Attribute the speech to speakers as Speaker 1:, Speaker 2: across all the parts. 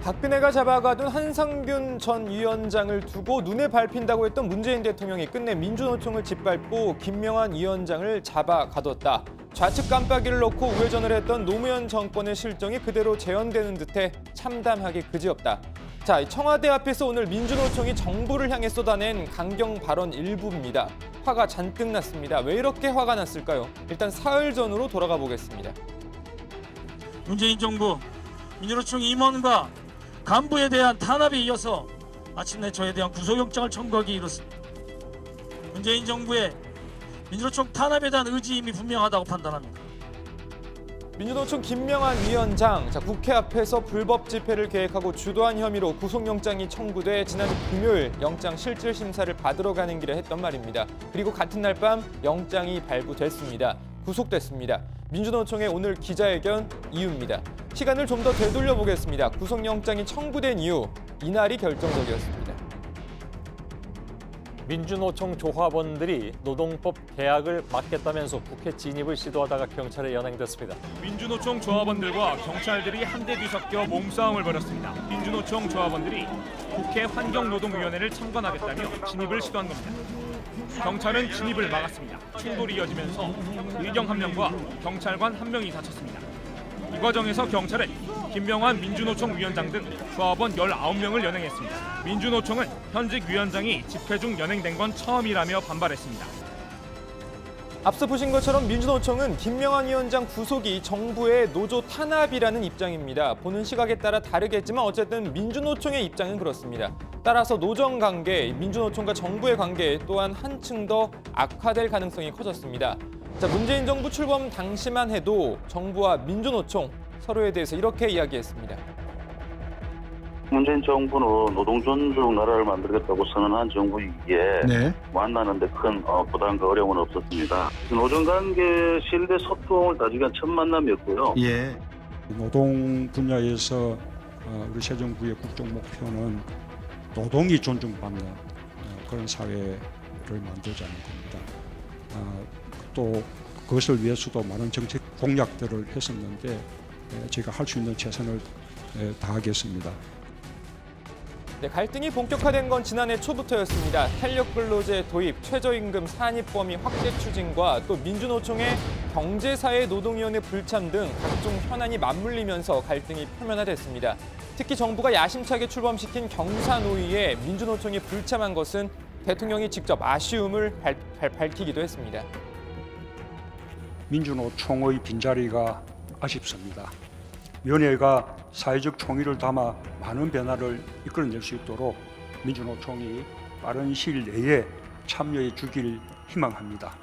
Speaker 1: 박근혜가 잡아가둔 한상균 전 위원장을 두고 눈에 밟힌다고 했던 문재인 대통령이 끝내 민주노총을 짓밟고 김명환 위원장을 잡아가뒀다. 좌측 깜빡이를 넣고 우회전을 했던 노무현 정권의 실정이 그대로 재현되는 듯해 참담하기 그지없다. 자, 청와대 앞에서 오늘 민주노총이 정부를 향해 쏟아낸 강경 발언 일부입니다. 화가 잔뜩 났습니다. 왜 이렇게 화가 났을까요? 일단 사흘 전으로 돌아가 보겠습니다.
Speaker 2: 문재인 정부 민주노총 임원과 간부에 대한 탄압에 이어서 마침내 저에 대한 구속영장을 청구하기 이르렀습니다. 문재인 정부의 민주노총 탄압에 대한 의지임이 분명하다고 판단합니다.
Speaker 1: 민주노총 김명환 위원장, 국회 앞에서 불법 집회를 계획하고 주도한 혐의로 구속영장이 청구돼 지난 금요일 영장 실질 심사를 받으러 가는 길에 했던 말입니다. 그리고 같은 날 밤 영장이 발부됐습니다. 구속됐습니다. 민주노총의 오늘 기자회견 이유입니다. 시간을 좀 더 되돌려 보겠습니다. 구속영장이 청구된 이유, 이날이 결정적이었습니다.
Speaker 3: 민주노총 조합원들이 노동법 개혁을 막겠다면서 국회 진입을 시도하다가 경찰에 연행됐습니다.
Speaker 4: 민주노총 조합원들과 경찰들이 한데 뒤섞여 몸싸움을 벌였습니다. 민주노총 조합원들이 국회 환경노동위원회를 참관하겠다며 진입을 시도한 겁니다. 경찰은 진입을 막았습니다. 충돌이 이어지면서 의경 1명과 경찰관 1명이 다쳤습니다. 이 과정에서 경찰은 김명환 민주노총 위원장 등 조합원 19명을 연행했습니다. 민주노총은 현직 위원장이 집회 중 연행된 건 처음이라며 반발했습니다.
Speaker 1: 앞서 보신 것처럼 민주노총은 김명환 위원장 구속이 정부의 노조 탄압이라는 입장입니다. 보는 시각에 따라 다르겠지만 어쨌든 민주노총의 입장은 그렇습니다. 따라서 노정 관계, 민주노총과 정부의 관계 또한 한층 더 악화될 가능성이 커졌습니다. 자, 문재인 정부 출범 당시만 해도 정부와 민주노총 서로에 대해서 이렇게 이야기했습니다.
Speaker 5: 문재인 정부는 노동 존중 나라를 만들겠다고 선언한 정부이기에 만나는데 큰 부담과 어려움은 없었습니다. 노정 관계 신뢰 소통을 따지기엔 첫 만남이었고요.
Speaker 6: 노동 분야에서 우리 새 정부의 국정 목표는 노동이 존중받는 그런 사회를 만들자는 겁니다. 또 그것을 위해서도 많은 정책 공약들을 했었는데 제가 할 수 있는 최선을 다하겠습니다.
Speaker 1: 네, 갈등이 본격화된 건 지난해 초부터였습니다. 탄력근로제 도입, 최저임금 산입 범위 확대 추진과 또 민주노총의 경제사회노동위원회 불참 등 각종 현안이 맞물리면서 갈등이 표면화됐습니다. 특히 정부가 야심차게 출범시킨 경사노위에 민주노총이 불참한 것은 대통령이 직접 아쉬움을 밝히기도 했습니다.
Speaker 6: 민주노총의 빈자리가 아쉽습니다. 위원회가 사회적 총의를 담아 많은 변화를 이끌어낼 수 있도록 민주노총이 빠른 시일 내에 참여해 주길 희망합니다.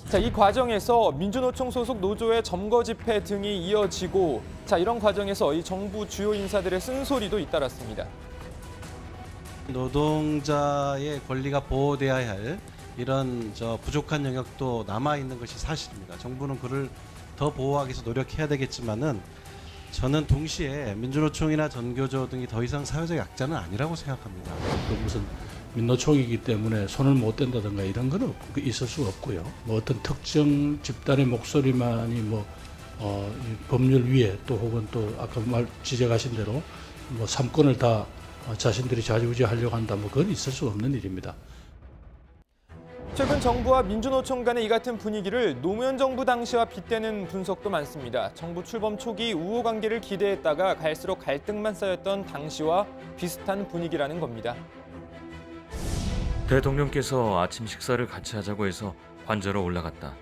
Speaker 1: 자, 이 과정에서 민주노총 소속 노조의 점거 집회 등이 이어지고 이런 과정에서 이 정부 주요 인사들의 쓴소리도 잇따랐습니다.
Speaker 7: 노동자의 권리가 보호돼야 할 이런 부족한 영역도 남아 있는 것이 사실입니다. 정부는 그를 더 보호하기 위해서 노력해야 되겠지만은 저는 동시에 민주노총이나 전교조 등이 더 이상 사회적 약자는 아니라고 생각합니다.
Speaker 8: 무슨 민노총이기 때문에 손을 못 댄다든가 이런 건 있을 수가 없고요. 어떤 특정 집단의 목소리만이 법률 위에 또 혹은 또 아까 지적하신 대로 삼권을 다 자신들이 좌지우지하려고 한다 그건 있을 수 없는 일입니다.
Speaker 1: 최근 정부와 민주노총 간의 이 같은 분위기를 노무현 정부 당시와 빗대는 분석도 많습니다. 정부 출범 초기 우호 관계를 기대했다가 갈수록 갈등만 쌓였던 당시와 비슷한 분위기라는 겁니다.
Speaker 9: 대통령께서 아침 식사를 같이 하자고 해서 관저로 올라갔다.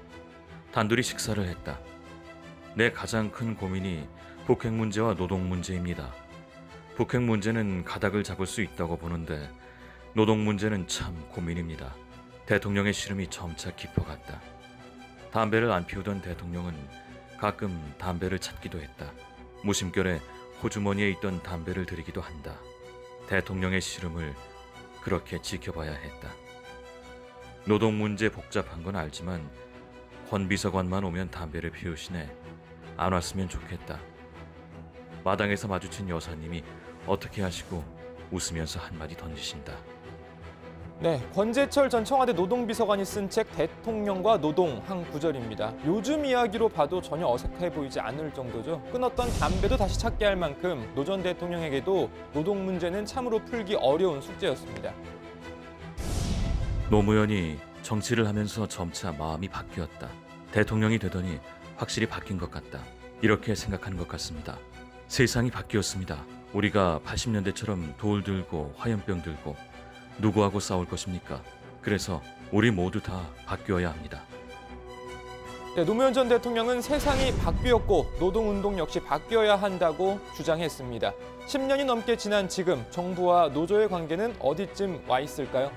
Speaker 9: 단둘이 식사를 했다. 내 가장 큰 고민이 북핵 문제와 노동 문제입니다. 북핵 문제는 가닥을 잡을 수 있다고 보는데 노동 문제는 참 고민입니다. 대통령의 시름이 점차 깊어갔다. 담배를 안 피우던 대통령은 가끔 담배를 찾기도 했다. 무심결에 호주머니에 있던 담배를 들이기도 한다. 대통령의 시름을 그렇게 지켜봐야 했다. 노동 문제 복잡한 건 알지만 권 비서관만 오면 담배를 피우시네. 안 왔으면 좋겠다. 마당에서 마주친 여사님이 어떻게 하시고 웃으면서 한마디 던지신다.
Speaker 1: 네, 권재철 전 청와대 노동비서관이 쓴 책 대통령과 노동 한 구절입니다. 요즘 이야기로 봐도 전혀 어색해 보이지 않을 정도죠. 끊었던 담배도 다시 찾게 할 만큼 노 전 대통령에게도 노동 문제는 참으로 풀기 어려운 숙제였습니다.
Speaker 9: 노무현이 정치를 하면서 점차 마음이 바뀌었다. 대통령이 되더니 확실히 바뀐 것 같다. 이렇게 생각하는 것 같습니다. 세상이 바뀌었습니다. 우리가 80년대처럼 돌 들고 화염병 들고 누구하고 싸울 것입니까? 그래서 우리 모두 다 바뀌어야 합니다.
Speaker 1: 네, 노무현 전 대통령은 세상이 바뀌었고 노동운동 역시 바뀌어야 한다고 주장했습니다. 10년이 넘게 지난 지금 정부와 노조의 관계는 어디쯤 와 있을까요?